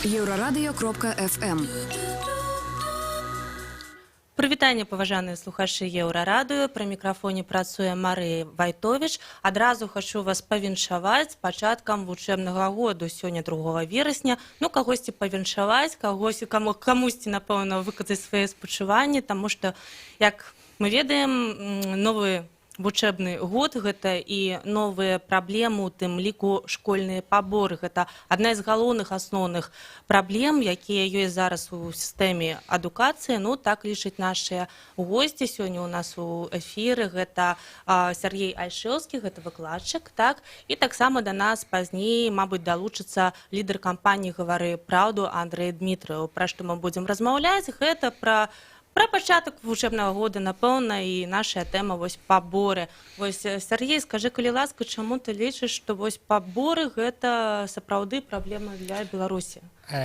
Еўрарадыё.фм. Прывітанне, паважаныя слухачы Еўрарадыё. Пры мікрафоне працуе Марыя Вайтовіч. Адразу хочу вас павіншаваць з пачаткам вучэбнага году. Сёння 2 верасня. Кагосьці павіншаваць, камусьці, напэўна, выказаць свае спачуванні, таму што, як мы ведаем, новы вучэбны год гэта і новыя праблемы, у тым ліку школьныя паборы. Гэта адна з галоўных асноўных праблем, якія ёсць зараз у сістэме адукацыі. Так лічаць нашыя госці. Сёння у нас у эфіры гэта Сергей Альшэўскі, гэта выкладчык, так? І таксама да нас пазней, мабыць, далучыцца лідар кампаніі «Гавары праўду» Андрэй Дмітрыў. Пра што мы будзем размаўляць? Гэта пра пачатак вучэбнага года, напэўна, і наша тэма паборы. Сергей, скажы, калі ласка, чаму ты лічыш, што паборы гэта сапраўды праблема для Беларусі?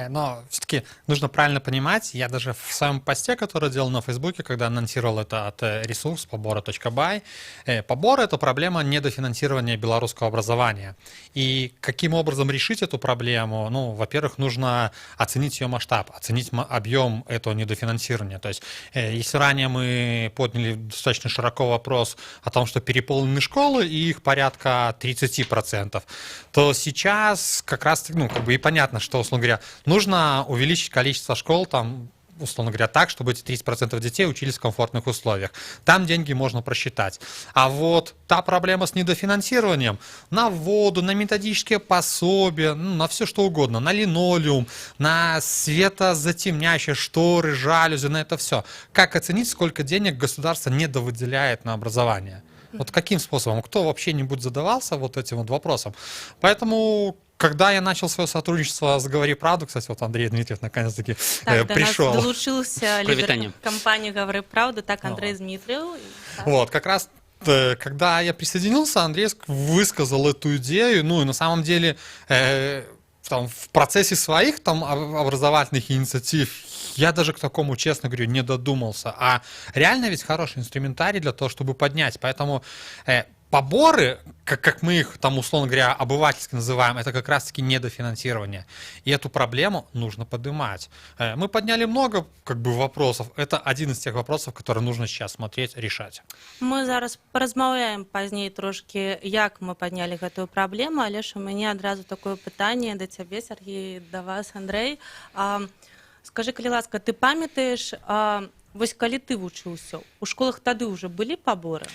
Но все-таки нужно правильно понимать, я даже в своем посте, который делал на Фейсбуке, когда анонсировал это от ресурс поборы.бай, поборы — это проблема недофинансирования белорусского образования. И каким образом решить эту проблему? Во-первых, нужно оценить ее масштаб, оценить объем этого недофинансирования. То есть, если ранее мы подняли достаточно широко вопрос о том, что переполнены школы, и их порядка 30%, то сейчас как раз, и понятно, что, условно говоря, нужно увеличить количество школ, условно говоря, так, чтобы эти 30% детей учились в комфортных условиях. Там деньги можно просчитать. А вот та проблема с недофинансированием на воду, на методические пособия, на все что угодно, на линолеум, на светозатемняющие шторы, жалюзи, на это все. Как оценить, сколько денег государство недовыделяет на образование? Вот каким способом? Кто вообще-нибудь задавался этим вопросом? Поэтому, когда я начал свое сотрудничество с «Говори правду», кстати, Андрей Дмитриев наконец-таки пришел. До нас долучился лидер компании «Говори правду», так, Андрей Дмитриев. Как раз когда я присоединился, Андрей высказал эту идею, и на самом деле в процессе своих образовательных инициатив я даже к такому, честно говорю, не додумался. А реально ведь хороший инструментарий для того, чтобы поднять. Поэтому поборы, как мы их условно говоря, обывательски называем, это как раз-таки недофинансирование. И эту проблему нужно поднимать. Мы подняли много вопросов. Это один из тех вопросов, которые нужно сейчас смотреть, решать. Мы зараз поразмаўляем пазней трошки, як мы подняли эту проблему, але ж у меня одразу такое пытанне до цябе, Сергей, до вас, Андрей. Скажи, калі ласка, ты памятаеш, калі ты вучыўся, у школах тады уже былі паборы?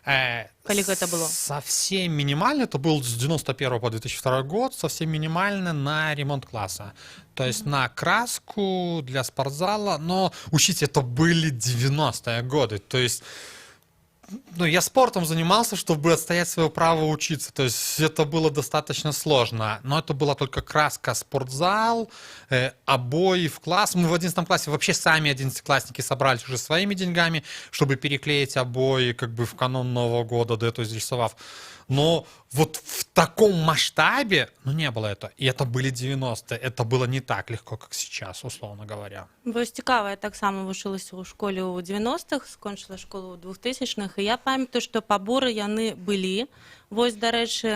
Калі гэта было? Совсем минимально, это был с 91 по 2002 год, совсем минимально на ремонт класса. То есть на краску для спортзала, но учите, это были 90-е годы. То есть я спортом занимался, чтобы отстоять свое право учиться. То есть это было достаточно сложно. Но это была только краска, спортзал, обои в класс. Мы в 11 классе вообще сами 11-классники собрались уже своими деньгами, чтобы переклеить обои в канун Нового года, до этого изрисовав. Но в таком масштабе, не было это. И это были 90-е. Это было не так легко, как сейчас, условно говоря. Цікаво, я так само вучилася у школі у 90-х, скончила школу у 2000-х, і я пам'ятаю, що побори яны былі. До речі,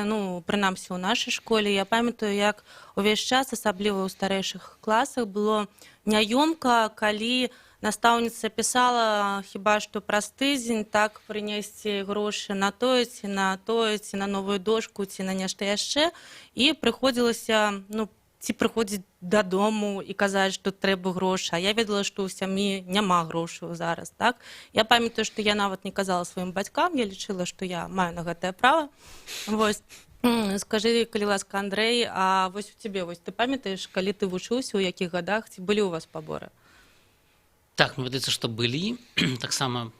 прынамсі у нашай школе, я памятаю, як увесь час, асабліва ў старэйшых класах, было няёмка, калі настаўніца пісала хіба што праз тыдзень, так прынесці грошы на тое, ці на новую дошку, ці на нешта яшчэ, і прыходзілася, ці прыходзіць дадому і казаць, што трэба грошы. А я ведала, што ў сям'і няма грошаў зараз, так? Я памятаю, што я нават не казала сваім бацькам, я лічыла, што я маю на гэтае права. Скажи, калі ласка, Андрэй, а у цябе, ты памятаеш, калі ты вучыўся, у якіх гадах, ці былі ў вас паборы? Так, мне выдаецца, што былі, таксама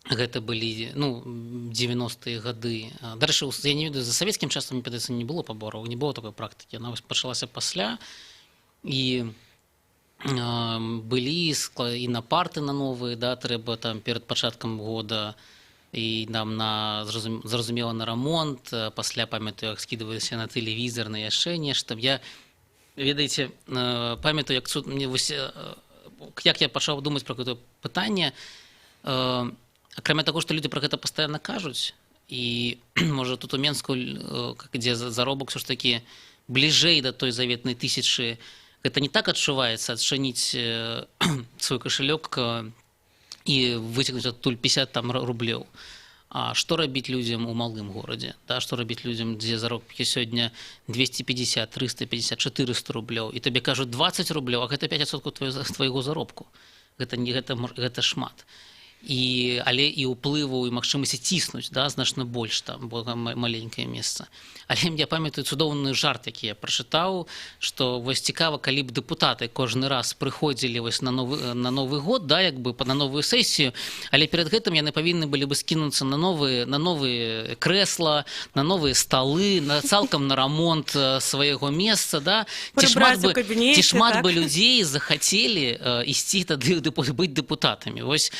гэта былі 90-е гады. Дарэчы, я не ведаю, за савецкім часам, мне падаецца, не было пабораў, не было такой практыкі. Яна пачалася пасля, і былі і на парты на новыя, трэба перад пачаткам года, і нам зразумела на рамонт, пасля, памятаю, як скідваліся на тэлевізор, на яшчэ нешта. Я, ведаеце, памятаю, як я пачаў думаць пра гэта пытанне, акрамя таго, што людзі пра гэта пастаянна кажуць, і, можа, тут у Менску, дзе заробак ўсё ж такі бліжэй да той заветнай 1000 Гэта не так адчуваецца адчыніць свой кошелек і выцягнуць адтуль 50 там рублёў. А што рабіць людзям у малым горадзе? Да, што рабіць людзям, дзе заробкі сёння 250, 350, 400 рублёў, і табе кажуць 20 рублёў, а гэта 5% твайго заробку. Гэта шмат. Але і ўплыву і магчымасці ціснуць, да, значна больш там, бо маленькае месца. Але я памятаю цудоўны жарт, які я прачытаў, што вось цікава, калі б дэпутаты кожны раз прыходзілі вось на новы год, да, як бы на новую сесію, але перад гэтым яны павінны былі бы скінуцца на новые крэсла, на новыя сталы, цалкам на рамонт свайго месца, да. Ці шмат бы людзей захацелі ісці тады быць дэпутатамі. Вось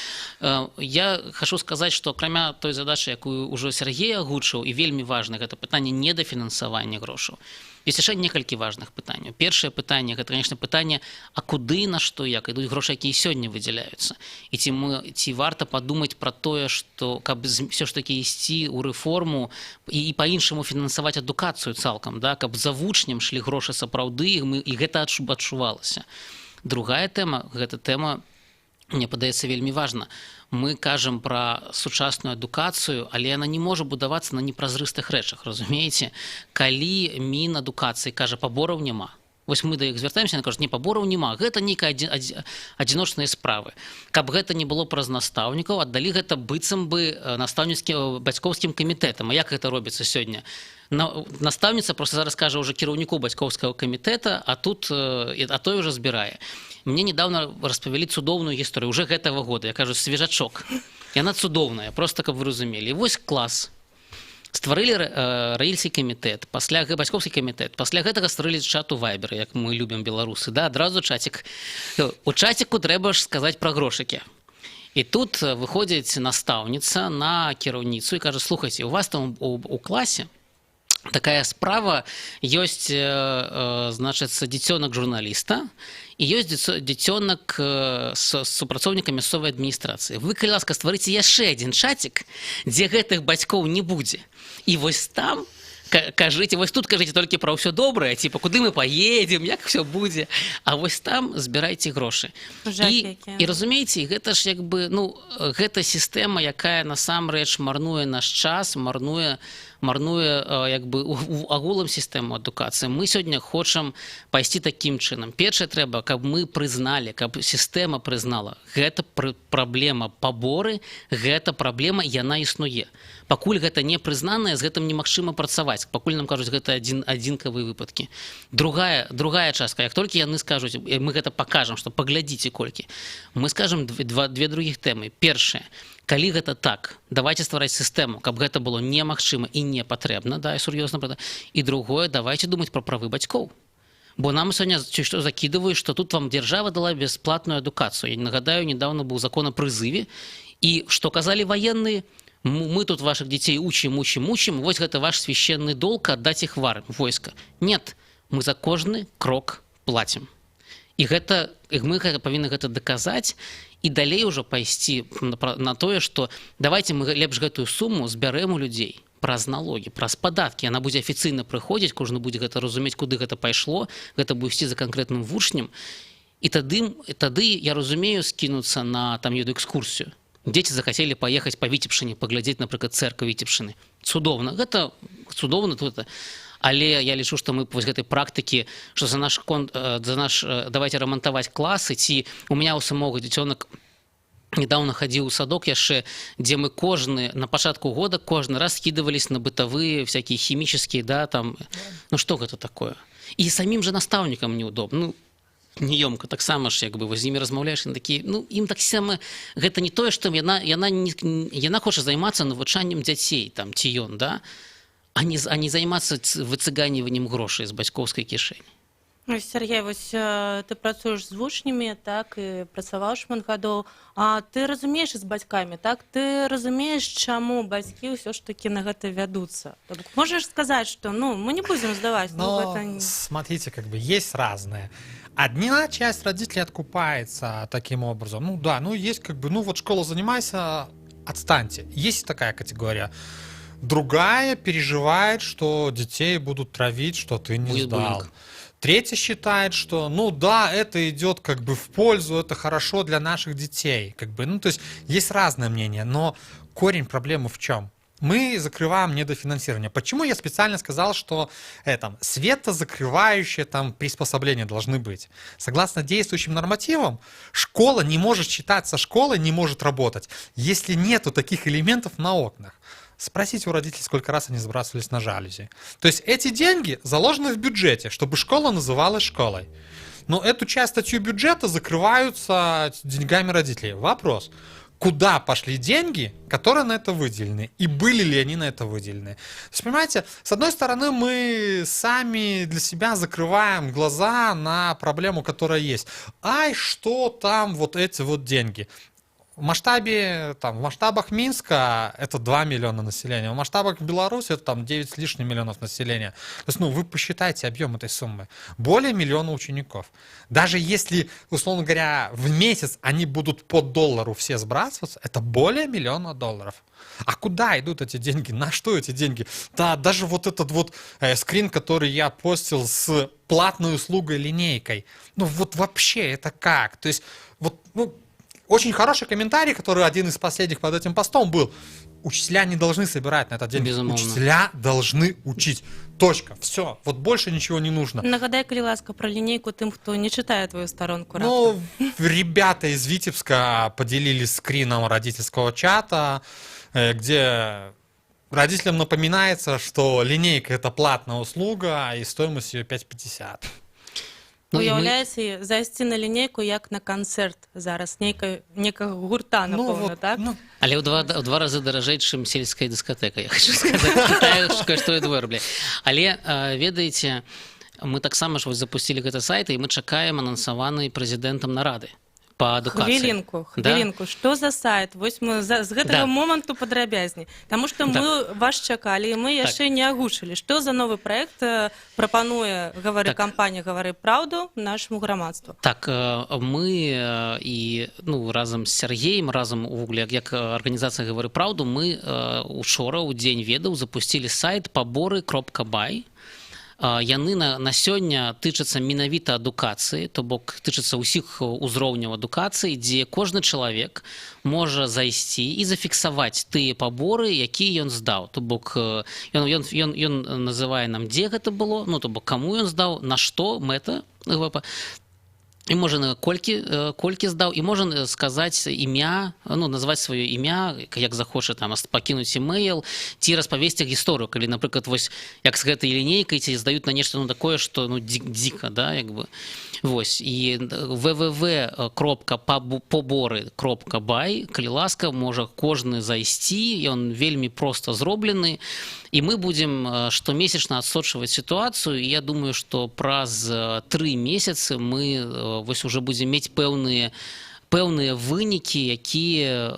я хочу сказаць, што акрамя той задачы, якую ўжо Сергей агучыў, і вельмі важна гэта пытанне недафінансавання грошаў. Ёсць яшчэ некалькі важных пытанняў. Першае пытанне, гэта, конечно, пытанне, а куды, на што, як ідуць грошы, якія сёння выдзяляюцца. І ці варта падумаць пра тое, што каб все ж такі ісці ў рэформу і па-іншаму фінансаваць адукацыю цалкам, да, каб за вучням шлі грошы сапраўды, і гэта адчувалася. Другая тэма, гэта тэма, мне падаецца, вельмі важна. Мы кажам пра сучасную адукацыю, але яна не можа будавацца на непразрыстых рэчах, разумееце? Калі Мінадукацыі кажа, пабораў няма. Вось мы да іх звяртаемся, яны кажуць, не, пабораў няма, гэта нейкія адзіночныя справы. Каб гэта не было праз настаўнікаў, аддалі гэта быццам бы настаўніцкім бацькоўскім камітэтам. А як гэта робіцца сёння? Настаўніца просто зараз кажа ўжо кіраўніку бацькоўскага камітэта, а той уже збірае. Мне недавно распавялі цудоўную гісторыю уже гэтага года, я кажу, свежачок. Яна цудоўная, просто каб вы разумелі. І вось клас. Стварылі раільскі камітэт, пасля бацькоўскі камітэт, пасля гэтага стварылі чат у Вайберы, як мы любім беларусы, да, адразу чатик. У чатику трэба ж сказаць пра грошыкі. І тут выходзіць настаўніца на кіраўніцу і кажа, слухайце, у вас там у класе такая справа, ёсць, значыцца, дзіцёнак журналіста і ёсць дзіцёнак супрацоўніка мясцовай адміністрацыі. Вы, калі ласка, стварыце яшчэ адзін чатик, дзе гэтых бацькоў не будзе. І вось там кажыце, вось тут кажыце толькі пра ўсё добрае, типа, куды мы паедзем, як все будзе, а вось там збірайце грошы. І разумееце, гэта ж як бы, ну, гэта сістэма, якая насамрэч марнуе наш час, марнуе як бы агулам сістэму адукацыі. Мы сёння хочам пайсці такім чынам. Першае трэба, каб мы прызналі, каб сістэма прызнала, гэта праблема паборы, гэта праблема, яна існуе. Пакуль гэта не прызнанае, з гэтым немагчыма працаваць. Пакуль нам кажуць, гэта адзінкавыя выпадкі. Другая частка, як толькі яны скажуць, мы гэта пакажам, што паглядзіце колькі, мы скажам две другіх тэмы. Першае, калі гэта так, давайте ствараць сістэму, каб гэта было немагчыма і не патрэбна, да, і сур'ёзна, правда. І другое, давайте думаць пра правы бацькоў. Бо нам сёння што закідваюць, што тут вам дзяржава дала бясплатную адукацыю. Я нагадаю, недавно быў закон о прызыве, і што казалі ваенныя, мы тут ваших дзяцей учым, вось гэта ваш священны долг аддаць іх в войска. Нет, мы за кожны крок платім. І мы павінны гэта даказаць, і далей ужо пайсці на тое, што давайте мы лепш гэтую суму збярэм у людзей праз налогі, праз падаткі. Яна будзе афіцыйна прыходзіць, кожны будзе гэта разумець, куды гэта пайшло, гэта будзе ісці за канкрэтным вучнем. І тады, я разумею, скінуцца на там еду экскурсію. Дзеці захацелі паехаць па Віцебшчыне, паглядзець, напрыклад, цэркву Віцебшчыны. Цудоўна, гэта цудоўна тут. Але я лічу, што мы вось гэтай практыкі, што за наш давайте рамантаваць класы, ці у меня у самога дзіцёнак недавно хадзіў у садок яшчэ, дзе мы на пачатку года кожны раз скидывались на бытавыя всякие хімічныя, да, там, ну што гэта такое? І самім жа настаўнікам неудобна. Ну, неёмка, таксама ж, як бы, з імі размаўляеш, такі, ну, ім таксама, гэта не тое, што яна хоча займацца навучаннем дзяцей, там, ці ён, да, а не займацца выцыганіваннем грошай з бацькоўскай кішэні. Сергей, вось ты працуеш з вучнямі, так, і працаваў шмат гадоў, а ты разумееш з бацькамі, так, ты разумееш, чаму бацькі ўсё ж таки на гэта вядуцца? Можаш сказаць, што, ну, мы не будем сдавать. Но, смотрите, как бы, есть разное. Одна часть родителей откупается таким образом. Ну да, ну есть как бы, ну вот школа занимайся, отстаньте. Есть такая категория. Другая переживает, что детей будут травить, что ты не сдал. Третья считает, что, ну да, это идет как бы в пользу, это хорошо для наших детей. Как бы, ну, то есть есть разное мнение, но корень проблемы в чем? Мы закрываем недофинансирование. Почему я специально сказал, что светозакрывающие там приспособления должны быть? Согласно действующим нормативам, школа не может считаться школой, не может работать, если нету таких элементов на окнах. Спросите у родителей, сколько раз они сбрасывались на жалюзи. То есть эти деньги заложены в бюджете, чтобы школа называлась школой. Но эту часть статью бюджета закрываются деньгами родителей. Вопрос. Куда пошли деньги, которые на это выделены, и были ли они на это выделены. То есть, понимаете, с одной стороны, мы сами для себя закрываем глаза на проблему, которая есть. Ай, что там вот эти вот деньги? В масштабах Минска это 2 миллиона населения, в масштабах Беларуси это там 9 с лишним миллионов населения. То есть, вы посчитайте объем этой суммы. Более миллиона учеников. Даже если, условно говоря, в месяц они будут по доллару все сбрасываться, это более миллиона долларов. А куда идут эти деньги? На что эти деньги? Да, даже вот этот вот скрин, который я постил с платной услугой линейкой. Вот вообще это как? То есть, очень хороший комментарий, который один из последних под этим постом был. Учителя не должны собирать на это деньги. Безумовно. Учителя должны учить. Точка. Все. Вот больше ничего не нужно. Нагадай, калі ласка, про линейку тем, кто не читает твою сторонку. Ребята из Витебска поделились скрином родительского чата, где родителям напоминается, что линейка — это платная услуга, и стоимость ее 5,50. Уявляеце, зайсці на лінейку як на канцэрт зараз некага гурта, напэўна, так? Але ў два разы даражэй, чым сельская дыскатэка, я хочу сказаць. Кітаевская стоіць 2 рубля. Але, ведаеце, мы таксама ж запусцілі гэты сайт, і мы чакаем анансаваны прэзідэнтам нарады по адукацыі. Хвілінку. Што за сайт? Вось мы з гэтага моманту падрабязней. Таму што мы вас чакалі, і мы яшчэ не агучылі. Што за новы праект прапануе кампанія «Гавары праўду» нашаму грамадству? Так, мы і разам з Сергеем, разам увогуле як арганізацыя «Гавары праўду», мы учора ў дзень ведаў запусцілі сайт паборы.бай. Яны на сёння тычацца менавіта адукацыі, то бок тычацца ўсіх узроўняў адукацыі, дзе кожны чалавек можа зайсці і зафіксаваць тыя паборы, якія ён здаў. То бок ён называе нам, дзе гэта было, то бок каму ён здаў, на што мэта, і можа колькі здаў, і можа сказаць імя, назваць сваё імя, як захоча пакінуць имейл, ці распавесці гісторыю, калі, напрыклад, вось як з гэтай лінейкай ці здаюць на нешта такое, што дзіка, да, як бы. Вось, і www.поборы.бай, калі ласка, можа кожны зайсці, ён вельмі проста зроблены, і мы будзем штомесячна адсочваць сітуацыю, і я думаю, што праз 3 месяцы мы вось уже будзем мець пэўныя вынікі, якія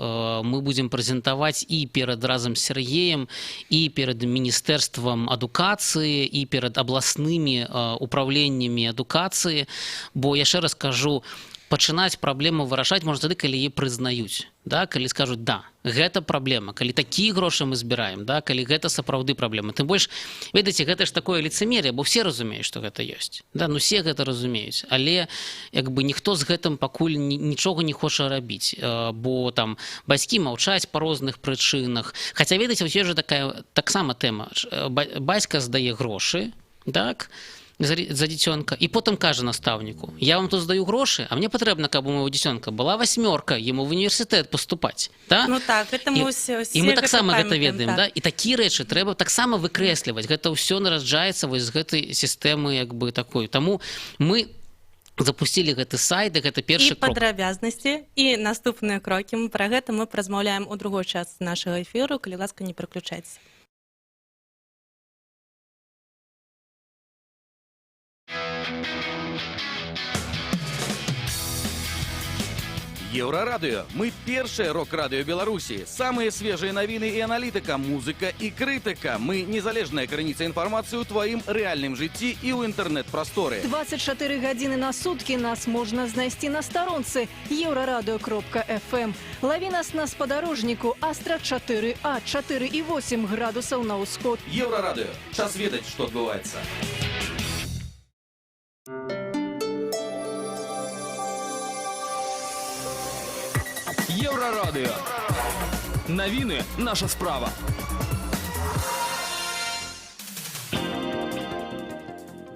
мы будзем прэзентаваць і перад разам з Сергеем, і перад Міністэрствам адукацыі, і перад абласнымі управленнямі адукацыі, бо яшчэ раз кажу, пачынаць праблему вырашаць можна тады, калі яе прызнаюць, да, калі скажуць, да, гэта праблема, калі такія грошы мы збіраем, да, калі гэта сапраўды праблема. Тым больш, ведаеце, гэта ж такое лицемерие, бо все разумеюць, што гэта ёсць. Да, все гэта разумеюць, але як бы ніхто з гэтым пакуль нічога не хоча рабіць, бо там бацькі маўчаць па розных прычынах. Хаця, ведаеце, ўсё ж таксама тэма. Бацька здае грошы, так, за дзіцёнка, і потым кажа настаўніку: я вам тут здаю грошы, а мне патрэбна, каб у майго дзіцёнка была 8, яму в універсітэт паступаць. І мы таксама гэта ведаем, да? І такія рэчы трэба таксама выкрэсліваць. Гэта ўсё нараджаецца вось з гэтай сістэмы як бы такой. Таму мы запусцілі гэты сайт, і гэта першы крок. І падрабязнасці, і наступныя крокі. Пра гэта мы празмаўляем у другой частцы нашага эфіру, калі ласка, не пераключайцеся. Еўрарадыё. Мы першае рок-радыё Беларусі. Самыя свежыя навіны і аналітыка, музыка і крытыка. Мы незалежная крыніца інфармацыі ў тваім рэальным жыцці і ў інтэрнэт-прасторы. 24 гадзіны на суткі нас можна знайсці на старонцы еўрарадыё.фм. Лаві нас на спадарожніку Астра 4А, 4,8 градусаў на ўсход. Еўрарадыё. Час ведаць, што адбываецца. навіны наша справа.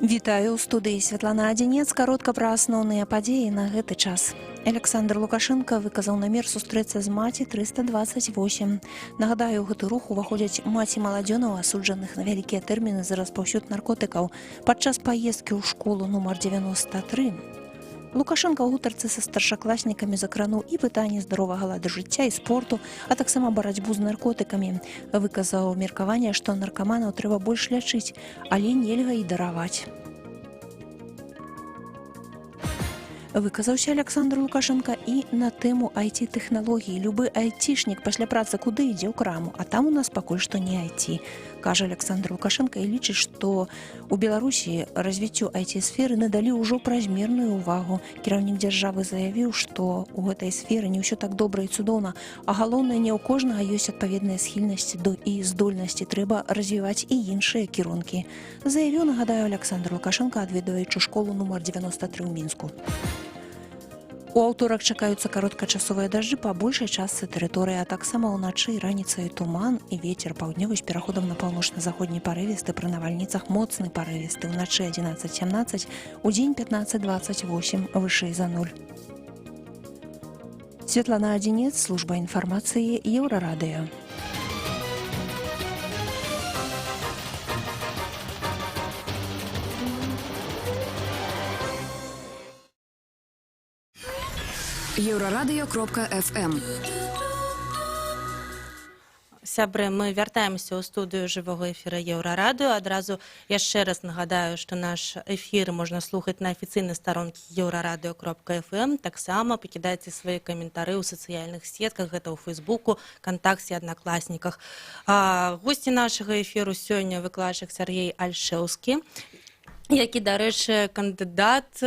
Вітаю, у студыі Святлана Адзінец. Каротка пра асноўныя падзеі на гэты час. Александр Лукашенко выказаў намер сустрэцца з маці 328. Нагадаю, у гэты рух уваходзяць маці маладзёнаў, асуджаных на вялікія тэрміны за распаўсюд наркотыкаў падчас паездкі ў школу нумар 93. Лукашенко ў гутарцы са старшакласнікамі закрануў і пытанні здаровага ладу жыцця і спорту, а таксама барацьбу з наркотыкамі. Выказаў меркаванне, што наркаманаў трэба больш лячыць, але нельга і дараваць. Выказаўся Александр Лукашенко і на тэму IT-тэхналогій. Любы айцішнік пасля працы куды ідзе ў краму, а там у нас пакуль што не IT. Кажа Александр Лукашенко і лічыць, што у Беларусі развіццю IT-сферы надалі ўжо празмерную ўвагу. Кіраўнік дзяржавы заявіў, што ў гэтай сферы не ўсё так добра і цудоўна, а галоўнае, не ў кожнага ёсць адпаведныя схільнасці і здольнасці, трэба развіваць і іншыя кірункі. Заявіў, нагадаю, Александр Лукашенко, адведваючы школу нумар 93 ў Мінску. У аўторак чакаюцца кароткачасовыя дажджы па большай частцы тэрыторыі, а таксама ўначы і раніцай туман і вецер паўднёвы з пераходам на паўночна-заходні парывісты, пры навальніцах моцны парывісты, ўначы 11-17, удзень 15-28, вышэй за 0. Святлана Адзінец, служба інфармацыі, Еўрарадыё. Еўрарадыё.фм. Сябры, мы вяртаемся ў студыю жывога эфіра Еўрарадыё. Адразу яшчэ раз нагадаю, што наш эфір можна слухаць на афіцыйнай старонкі еўрарадыё.фм. Таксама пакідайце свае каментары ў сацыяльных сетках, гэта ў Фейсбуку, Кантакце, Аднакласніках. Госці нашага эфіру сёння выкладчык Сяргей Альшэўскі, які, дарэчы, кандидат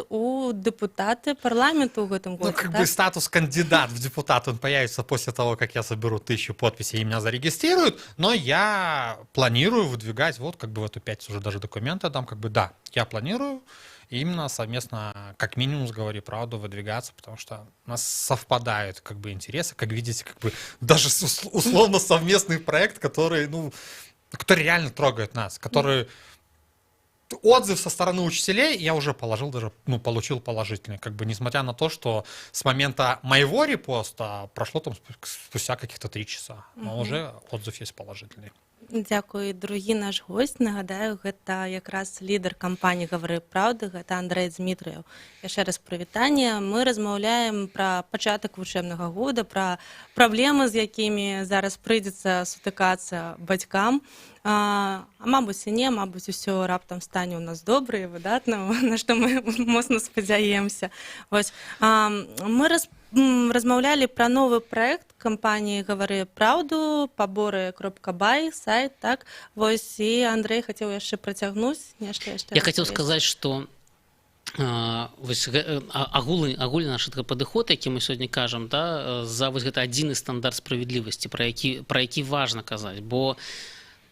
у депутаты парламенту в этом году. Ну, как бы статус кандидат в депутат, он появится после того, как я соберу 1000 подписей и меня зарегистрируют, но я планирую выдвигать, вот как бы в эту пятницу уже даже документы дам, как бы да, я планирую именно совместно, как минимум с «Говори правду», выдвигаться, потому что у нас совпадают как бы интересы, как видите, как бы даже условно совместный проект, который, ну, который реально трогает нас, который... Отзыв со стороны учителей я уже положил, даже получил положительный. Как бы несмотря на то, что с момента моего репоста прошло там спустя каких-то 3 часа. Но уже отзыв есть положительный. Дякую. Другі наш гость, нагадаю, гэта якраз лідар кампаніі «Гавары праўды», гэта Андрэй Дзмітрыеў. Яшчэ раз прывітанне. Мы размаўляем пра пачатак вучэбнага года, пра праблемы, з якімі зараз прыйдзецца сутыкацца бацькам. Мабыць, і не, мабыць, усё раптам стане ў нас добра і выдатна, на што мы моцна спадзяемся. Мы размаўлялі пра новы праект кампаніі «Гавары праўду», паборы.бай, сайт, так? Вось, і Андрэй хацеў яшчэ працягнуць нешта яшчэ. Я хацеў сказаць, што агульны наш падыход, які мы сёння кажам, да, за вось гэта адзіны стандарт справядлівасці, пра які важна казаць, бо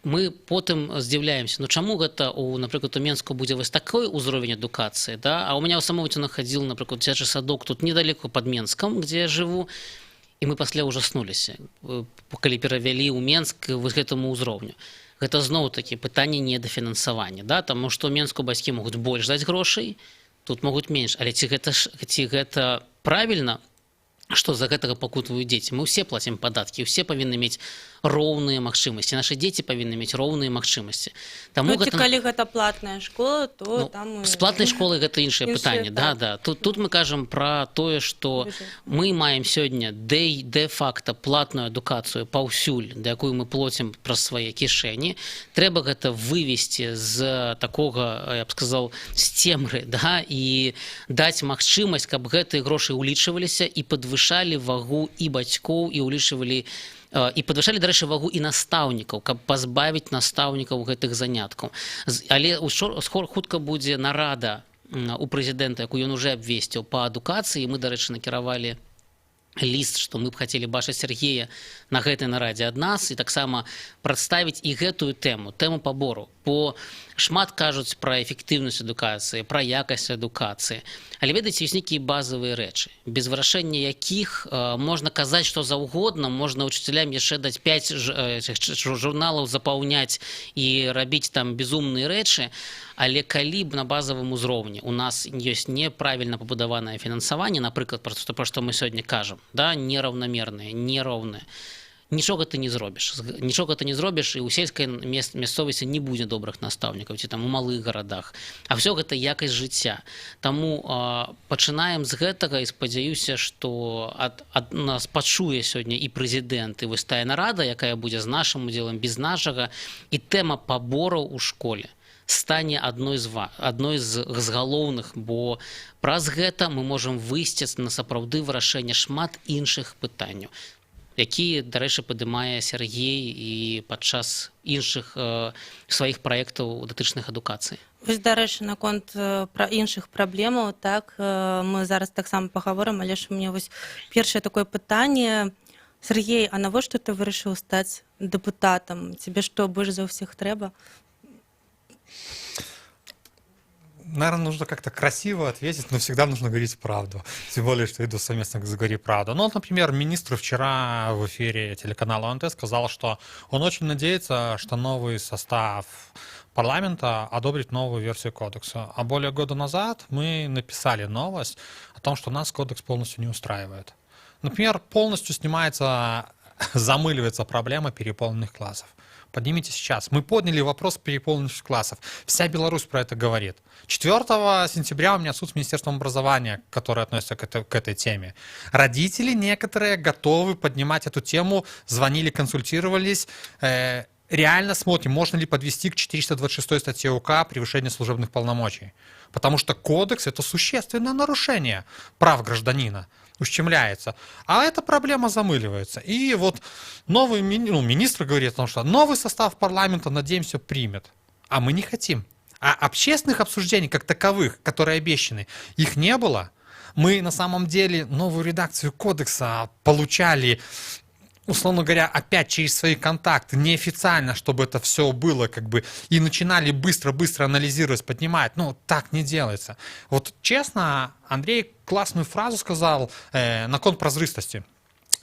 мы потым здзіўляемся, ну чаму гэта, напрыклад, у Менску будзе вось такой узровень адукацыі, да? А у меня у самого находил, напрыклад, дзіцячы садок тут недалеко под Менском, где я живу, і мы пасля ужаснуліся, калі перавялі ў Менск вось гэтаму ўзроўню. Гэта зноў-такі пытанне недафінансавання, да? Таму што ў Менску бацькі могуць больш даць грошай, тут могуць менш, але ці гэта правільна, што за гэтага пакутваюць дзеці? Мы ўсе плацім падаткі, усе павінны мець роўныя магчымасці, нашы дзеці павінны мець роўныя магчымасці. Калі гэта платная школа, то там... З платнай школы гэта іншае пытанне. Тут мы кажам пра тое, што мы маем сёння дэ-факта платную адукацыю паўсюль, да якую мы плоцім праз свае кішэні. Трэба гэта вывесці з такога, я б сказаў, з цемры, і даць магчымасць, каб гэтыя грошы ўлічваліся і падвышалі вагу і бацькоў, і ўлічвалі і падвышалі, дарэчы, вагу і настаўнікаў, каб пазбавіць настаўнікаў гэтых заняткаў. Але хутка будзе нарада у прэзідэнта, якую ён уже абвесціў па адукацыі, і мы, дарэчы, накіравалі ліст, што мы б хацелі бачыць Сергея на гэтай нарадзе ад нас, і таксама прадставіць і гэтую тэму пабору. бо шмат кажуць пра эфектыўнасць адукацыі, пра якасць адукацыі. Але ведаеце, ёсць нейкія базавыя рэчы, без вырашэння якіх можна казаць што заўгодна, можна учителям яшчэ даць 5 журналаў запаўняць і рабіць там безумныя рэчы, але калі б на базавым узроўні у нас ёсць неправільна пабудаванае фінансаванне, напрыклад, пра што мы сёння кажам, да, нераўнамернае, нероўнае, нічога ты не зробіш. Нічога ты не зробіш, і ў сельскай мясцовасці не будзе добрых настаўнікаў, ці там у малых гарадах. А ўсё гэта якасць жыцця. Таму пачынаем з гэтага і спадзяюся, што ад нас пачуе сёння і прэзідэнт, і вось тая нарада, якая будзе з нашым удзелам, без нашага, і тэма пабораў у школе стане адной з галоўных, бо праз гэта мы можам выйсці на сапраўды вырашэнне шмат іншых пытанняў, які, дарэчы, падымае Сергей і падчас іншых сваіх праектаў датычных адукацыі. Вось, дарэчы, наконт пра іншых праблемаў, так, мы зараз таксама пагаворым, але ж у мяне вось першае такое пытанне. Сергей, а навошта ты вырашыў стаць дэпутатам? Цябе што, больш за ўсіх трэба? Наверное, нужно как-то красиво ответить, но всегда нужно говорить правду. Тем более, что иду совместно с «Говори правду». Ну, например, министр вчера в эфире телеканала ОНТ сказал, что он очень надеется, что новый состав парламента одобрит новую версию кодекса. А более года назад мы написали новость о том, что нас кодекс полностью не устраивает. Например, полностью замыливается проблема переполненных классов. Поднимите сейчас. Мы подняли вопрос переполненных классов. Вся Беларусь про это говорит. 4 сентября у меня суд с Министерством образования, который относится к этой теме. Родители некоторые готовы поднимать эту тему, звонили, консультировались. Реально смотрим, можно ли подвести к 426 статье УК превышение служебных полномочий. Потому что кодекс — это существенное нарушение прав гражданина. Ущемляется. А эта проблема замыливается. И вот новый министр говорит о том, что новый состав парламента, надеемся, примет. А мы не хотим. А общественных обсуждений как таковых, которые обещаны, их не было. Мы на самом деле новую редакцию кодекса получали, условно говоря, опять через свои контакты, неофициально, чтобы это все было как бы, и начинали быстро-быстро анализировать, поднимать. Ну, так не делается. Вот честно, Андрей классную фразу сказал на конт прозрыстости.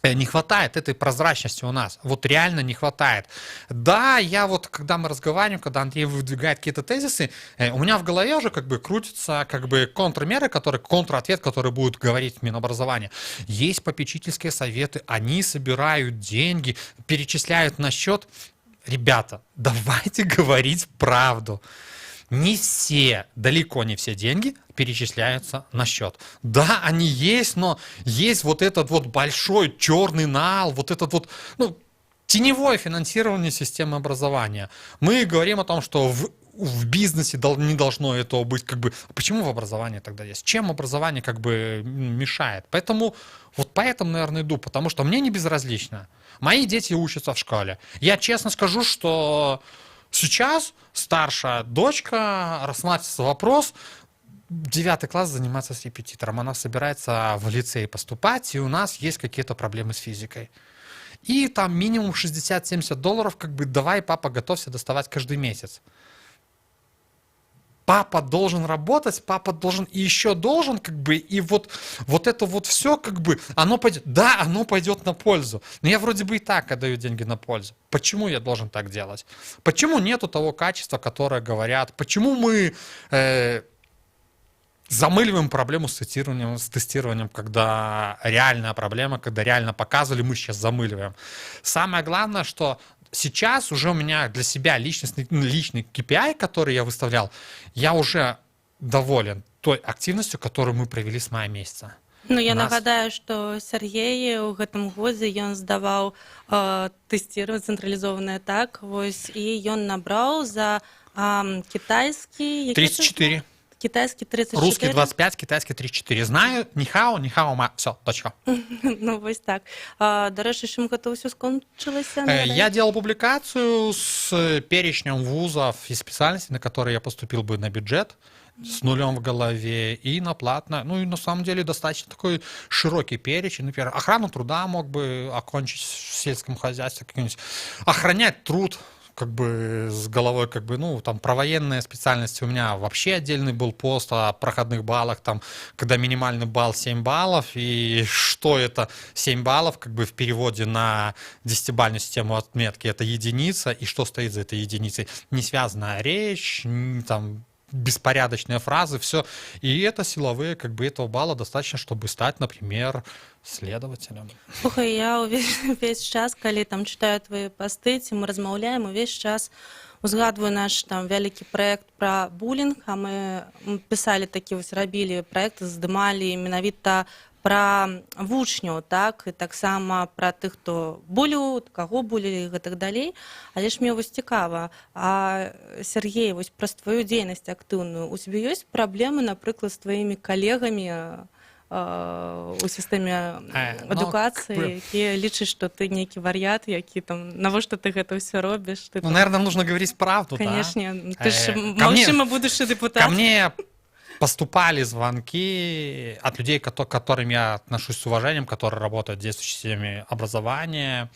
Не хватает этой прозрачности у нас. Вот реально не хватает. Да, я вот, когда мы разговариваем, когда Андрей выдвигает какие-то тезисы, у меня в голове уже как бы крутятся как бы контрмеры, контратвет, который будет говорить Минобразование. Есть попечительские советы, они собирают деньги, перечисляют на счет. Ребята, давайте говорить правду. Не все, далеко не все деньги перечисляются на счет. Да, они есть, но есть вот этот вот большой черный нал, вот этот вот, теневое финансирование системы образования. Мы говорим о том, что в бизнесе не должно этого быть, как бы, почему в образовании тогда есть? Чем образование как бы мешает? Поэтому, наверное, иду, потому что мне не безразлично. Мои дети учатся в школе. Я честно скажу, что сейчас старшая дочка рассматривается вопрос 9 класс заниматься с репетитором. Она собирается в лицей поступать, и у нас есть какие-то проблемы с физикой. И там минимум $60-70, как бы давай, папа, готовься доставать каждый месяц. Папа должен работать, папа должен и еще должен, как бы, и вот это вот все, как бы, оно пойдет, да, оно пойдет на пользу. Но я вроде бы и так отдаю деньги на пользу. Почему я должен так делать? Почему нету того качества, которое говорят? Почему мы замыливаем проблему с тестированием, когда реальная проблема, когда реально показывали, мы сейчас замыливаем. Самое главное, что сейчас уже у меня для себя личный KPI, который я выставлял, я уже доволен той активностью, которую мы провели с мая месяца. Ну, я нагадаю, што Сергей у гэтым годзе ён здаваў тэсціраваць цэнтралізованае так, вось, і ён набраў за кітайскі... 34. Китайский 34. Русский 25, китайский 34. Знаю, ніхао, все, точка. Ну, вось так. Дарэчы, чым гэта ўсё скончылася? Я делал публикацию с перечнем вузов и специальностей, на которые я поступил бы на бюджет, с нулем в голове и на платное. Ну и на самом деле достаточно такой широкий перечень. Например, охрану труда мог бы окончить в сельском хозяйстве, охранять труд, как бы с головой, как бы, ну, там, про военные специальности у меня вообще отдельный был пост о проходных баллах, там, когда минимальный балл 7 баллов, и что это 7 баллов, как бы в переводе на 10-бальную систему отметки, это единица, и что стоит за этой единицей? Несвязанная речь, там, беспорядочные фразы, все. И это силовые, как бы, этого балла достаточно, чтобы стать, например, следователем. Слухай, я увесь час, калі там читаю твои посты, ці мы размаўляем, увесь час узгадываю наш там вялікі проект про булінг, а мы писали такі, вось рабілі проект, здымалі менавіта про вучняў, так, і таксама про тых, хто буліў, каго булілі і гэтак далей. Але ж мне вось цікава, а Сергей, вось праз твою дзейнасць актыўную, у цябе ёсць праблемы, напрыклад, з тваімі калегамі у сістэме адукацыі, якія лічаць, што ты нейкі вар'ят, які там, навошта ты гэта ўсё робіш? Ну, наверное, нужно говорить правду, конечно, да? Ты ж, магчыма, будучы дэпутат. Ко мне поступали звонки от людей, к которым я отношусь с уважением, которые работают в действующей системе образования,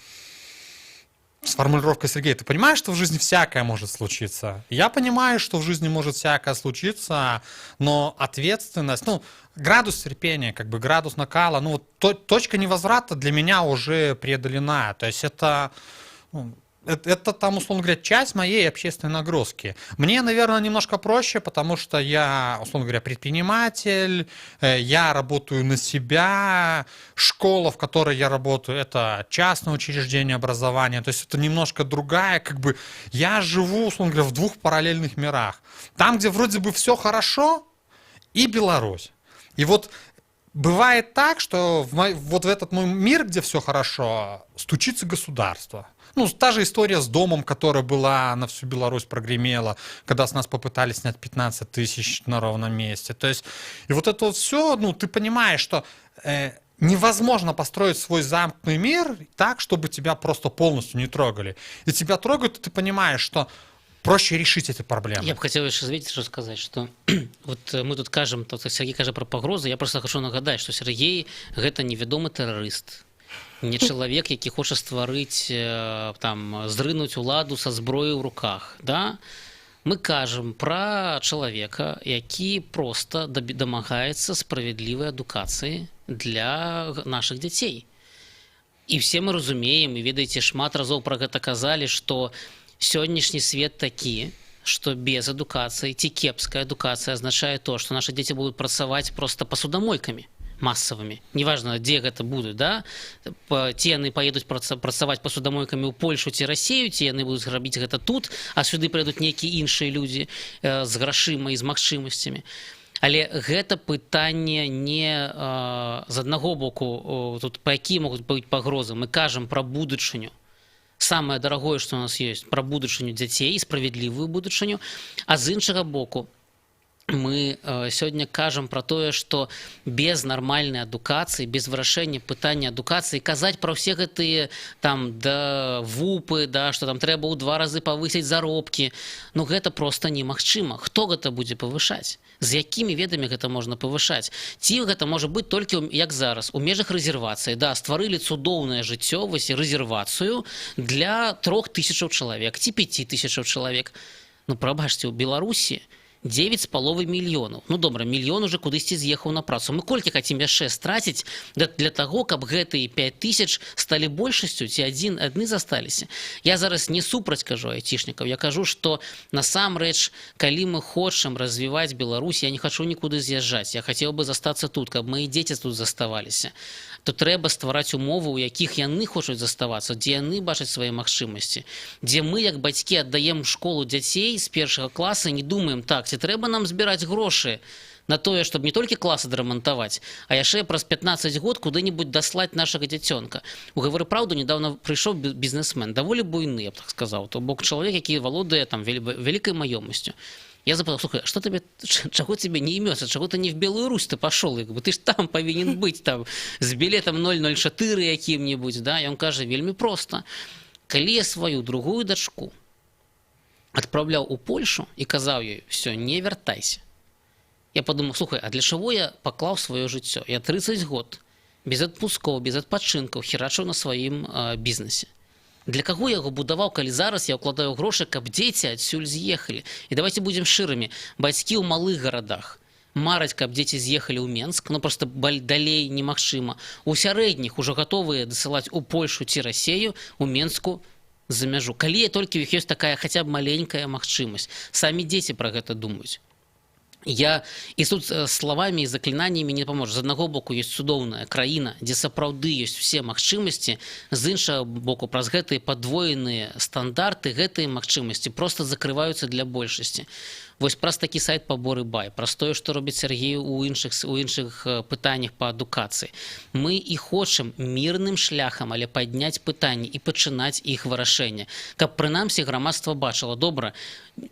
с формулировкой: Сергей, ты понимаешь, что в жизни всякое может случиться? Я понимаю, что в жизни может всякое случиться, но ответственность, ну, градус терпения, как бы градус накала, ну, вот точка невозврата для меня уже преодолена. То есть это... Это там, условно говоря, часть моей общественной нагрузки. Мне, наверное, немножко проще, потому что я, условно говоря, предприниматель, я работаю на себя, школа, в которой я работаю, это частное учреждение образования, то есть это немножко другая, как бы, я живу, условно говоря, в двух параллельных мирах. Там, где вроде бы все хорошо, и Беларусь. И вот бывает так, что вот в этот мой мир, где все хорошо, стучится государство. Ну, та же история с домом, которая была на всю Беларусь, прогремела, когда с нас попытались снять 15 тысяч на ровном месте. То есть, и вот это вот все, ну, ты понимаешь, что невозможно построить свой замкнутый мир так, чтобы тебя просто полностью не трогали. И тебя трогают, и ты понимаешь, что проще решить эти проблемы. Я бы хотел еще, видите, что сказать, что вот мы тут кажем, то Сергей кажа про погрозы, я просто хочу нагадать, что Сергей – это неведомый террорист. Не чалавек, які хоча стварыць, там, зрынуць уладу са зброяй у руках, да? Мы кажам пра чалавека, які проста дамагаецца справядлівай адукацыі для нашых дзяцей. І все мы разумеем, і ведаеце, шмат разоў пра гэта казалі, што сённяшні свет такі, што без адукацыі ці кепская адукацыя азначае то, што нашы дзеці будуць працаваць проста пасудамойкамі массовыми. Неважно, где это будут, да? Те яны поедут працаваць пасудамойкамі ў Польшу ці Расію, те яны будуць рабіць гэта тут, а сюды прыйдуць нейкія іншыя людзі з грашыма і з магчымасцямі. Але гэта пытанне не з аднаго боку, тут па якія могуць быць пагрозы. Мы кажам пра будучыню. Самае дарагое, што у нас ёсць, пра будучыню дзяцей і справядлівую будучыню, а з іншага боку, мы сёння кажам пра тое, што без нармальнай адукацыі, без вырашэння пытання адукацыі, казаць пра ўсе гэтыя там да вупы, да, што там трэба ў 2 разы павысіць заробкі, ну гэта проста немагчыма. Хто гэта будзе павышаць? З якімі ведамі гэта можна павышаць? Ці гэта можа быць толькі, як зараз, у межах рэзервацыі, да, стварылі цудоўнае жыццё, вось рэзервацыю для 3000 чалавек ці 5000 чалавек. Ну прабачце, у Беларусі 9,5 мільёнаў. Ну добра, мільён уже кудысьці з'ехаў на працу. Мы колькі хацім яшчэ страціць для таго, каб гэтыя 5000 сталі большасцю, ці адны засталіся. Я зараз не супраць кажу айцішнікаў. Я кажу, што насамрэч, калі мы хочам развіваць Беларусь, я не хачу нікуды з'язджаць. Я хацеў бы застацца тут, каб мои дзеці тут заставаліся. То трэба ствараць умовы, у якіх яны хочуць заставацца, дзе яны бачаць свае магчымасці, дзе мы, як бацькі, аддаем школу дзяцей з 1 класа і не думаем, так, ці трэба нам збіраць грошы на тое, чтобы не толькі класы дарамантаваць, а яшчэ праз 15 год куды-нибудь даслаць нашага дзіцёнка. У «Гавары праўду» недавно прыйшоў бізнесмен, даволі буйны, я б так сказаў, то бок чалавек, які валодае там вялікай маёмасцю. Я запытал: слухай, что тебе, чего тебе не имется, чего ты не в Белую Русь ты пошел, ты ж там повинен быть, там, с билетом 004 яким-нибудь, да, и он каже, вельми просто. Калі я свою другую дачку отправлял у Польшу и казал ей, все, не вертайся. Я подумал, слухай, а для чего я поклал свое жыццё? Я 30 год без отпусков, без отпочинков херачил на своим бизнесе. Для каго я яго будаваў, калі зараз я ўкладаю грошы, каб дзеці адсюль з'ехалі. І давайте будзем шчырымі, бацькі ў малых гарадах мараць, каб дзеці з'ехалі ў Менск, ну просто далей немагчыма. У сярэдніх ужо гатовыя дасылаць у Польшу ці Расею, у Менску за мяжу. Калі толькі у іх ёсць такая хаця б маленькая магчымасць. Самі дзеці пра гэта думаюць. І тут словамі і заклінаннямі не паможа. З аднаго боку ёсць цудоўная краіна, дзе сапраўды ёсць все магчымасці, з іншага боку праз гэтыя падвоеныя стандарты, гэтыя магчымасці проста закрываюцца для большасці. Вось праз такі сайт «Паборы Бай», праз тое, што робіць Сергей у іншых пытаннях па адукацыі. Мы і хочам мірным шляхам, але падняць пытанні і пачынаць іх вырашэнне. Каб прынамсі грамадства бачыла, добра,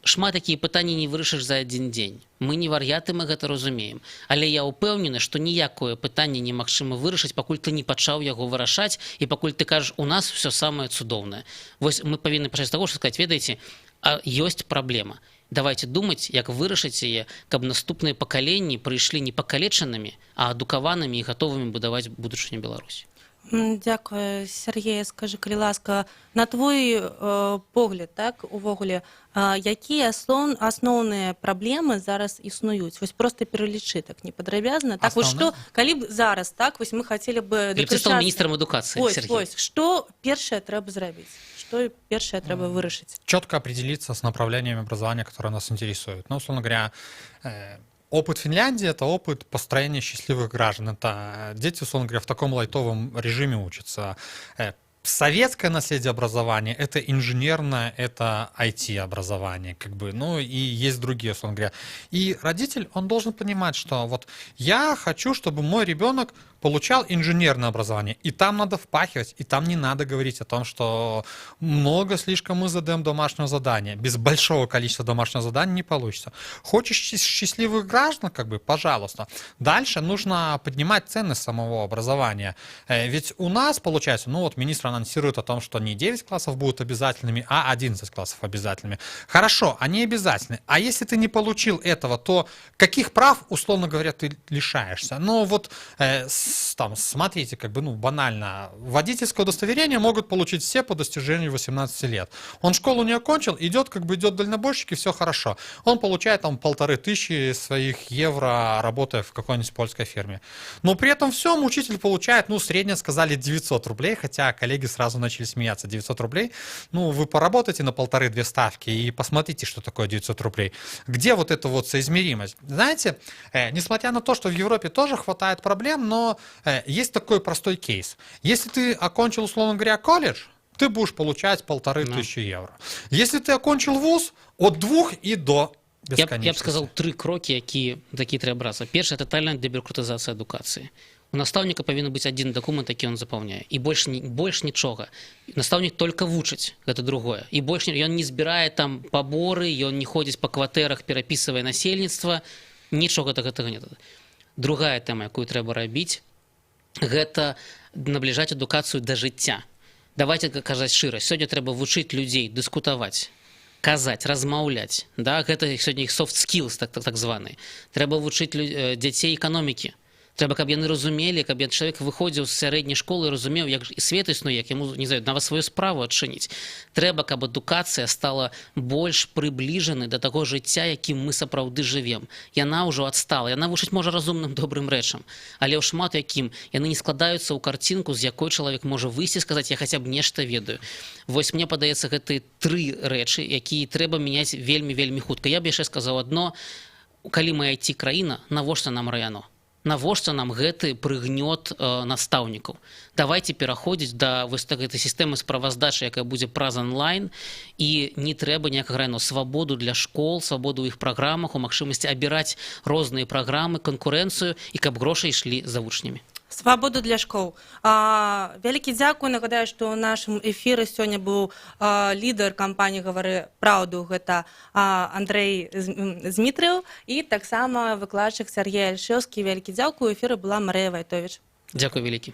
шмат такія пытанні не вырашыш за адзін дзень. Мы не вар'яты, мы гэта разумеем. Але я ўпэўнены, што ніякое пытанне немагчыма вырашыць, пакуль ты не пачаў яго вырашаць і пакуль ты кажаш, у нас все самае цудоўнае. Вось мы павінны пачаць з таго, што сказаць, ведаеце, ёсць праблема. Давайте думаць, як вырашыць яе, каб наступныя пакаленні прыйшлі не пакалечанымі, а адукаванымі і гатовымі будаваць будучыню Беларусі. Дякую, Сергей. Скажи, калі ласка, на твой погляд, так, увогуле, якія асноўныя праблемы зараз існуюць? Вось просто пералічы так непадрабязна. Так, вось што, калі б зараз, так, вось мы хацелі бы Ты стаў міністрам адукацыі, Сергей. Вось, што першае трэба зрабіць? Что первое треба вырашить? Четко определиться с направлениями образования, которые нас интересуют. Ну, условно говоря, опыт Финляндии – это опыт построения счастливых граждан. Это дети, условно говоря, в таком лайтовом режиме учатся. Советское наследие образования – это инженерное, это IT-образование, как бы, ну и есть другие, условно говоря. И родитель, он должен понимать, что вот я хочу, чтобы мой ребенок получал инженерное образование, и там надо впахивать, и там не надо говорить о том, что много слишком мы задаем домашнего задания. Без большого количества домашнего задания не получится. Хочешь счастливых граждан, как бы, пожалуйста. Дальше нужно поднимать ценность самого образования. Ведь у нас, получается, ну вот министр анонсирует о том, что не 9 классов будут обязательными, а 11 классов обязательными. Хорошо, они обязательны. А если ты не получил этого, то каких прав, условно говоря, ты лишаешься? Ну вот там, смотрите, как бы, ну, банально, водительское удостоверение могут получить все по достижению 18 лет. Он школу не окончил, идет дальнобойщик, и все хорошо. Он получает там 1500 своих евро, работая в какой-нибудь польской фирме. Но при этом всем учитель получает, ну, средне сказали 900 рублей, хотя коллеги сразу начали смеяться. 900 рублей, ну, вы поработайте на 1,5-2 ставки и посмотрите, что такое 900 рублей. Где вот эта вот соизмеримость? Знаете, несмотря на то, что в Европе тоже хватает проблем, но есть такой простой кейс. Если ты окончил, условно говоря, колледж, ты будешь получать 1500 евро. Если ты окончил вуз, от 2 и до бесконечности. Я б сказал 3 кроки, які трэба браць. Першае – тотальная дебюрократызацыя адукацыі. У настаўніка павінен быць адзін дакумент, які ён запаўняе. І больш нічога. Настаўнік толькі вучыць, гэта другое. І больш ён не збірае там паборы, ён не ходзіць па кватэрах, перапісвае насельніцтва. Нічога гэтага нет. Другая тэма, якую трэба рабіць, гэта набліжаць адукацыю да жыцця. Давайте казаць шчыра. Сёння трэба вучыць людзей дыскутаваць, казаць, размаўляць. Да? Гэта сёння іх soft skills, так званыя. Трэба вучыць дзяцей эканомікі. Трэба, каб яны разумелі, каб чалавек выходзіў з сярэдняй школы і разумеў, як свет існуе, як яму, не знаю, нават сваю справу адчыніць. Трэба, каб адукацыя стала больш прыбліжанай да таго жыцця, якім мы сапраўды жывем. Яна ўжо адстала, яна вучыць можа разумным добрым рэчам, але ў шмат якім яны не складаюцца ў карцінку, з якой чалавек можа выйсці і сказаць, я хаця б нешта ведаю. Вось мне падаецца, гэтыя 3 рэчы, якія трэба мяняць вельмі хутка. Я б яшчэ сказаў адно, калі мы IT-краіна, навошта нам раяно? Навошта нам гэты прыгнёт настаўнікаў? Давайте пераходзіць да вось гэтай сістэмы справаздачы, якая будзе праз онлайн, і не трэба ніякага району. Свабоду для школ, свабоду ў іх праграмах, у магчымасці абіраць розныя праграмы, канкурэнцыю, і каб грошы ішлі за вучнямі. Свабоду для школ. Вялікі дзякуй. Нагадаю, што ў нашым эфіры сёння быў лідар кампаніі «Гавары праўду», гэта Андрэй Змітрыў, і таксама выкладчык Сергей Альшэўскі. Вялікі дзякуй. У эфіры была Марыя Вайтовіч. Дзякуй вялікі.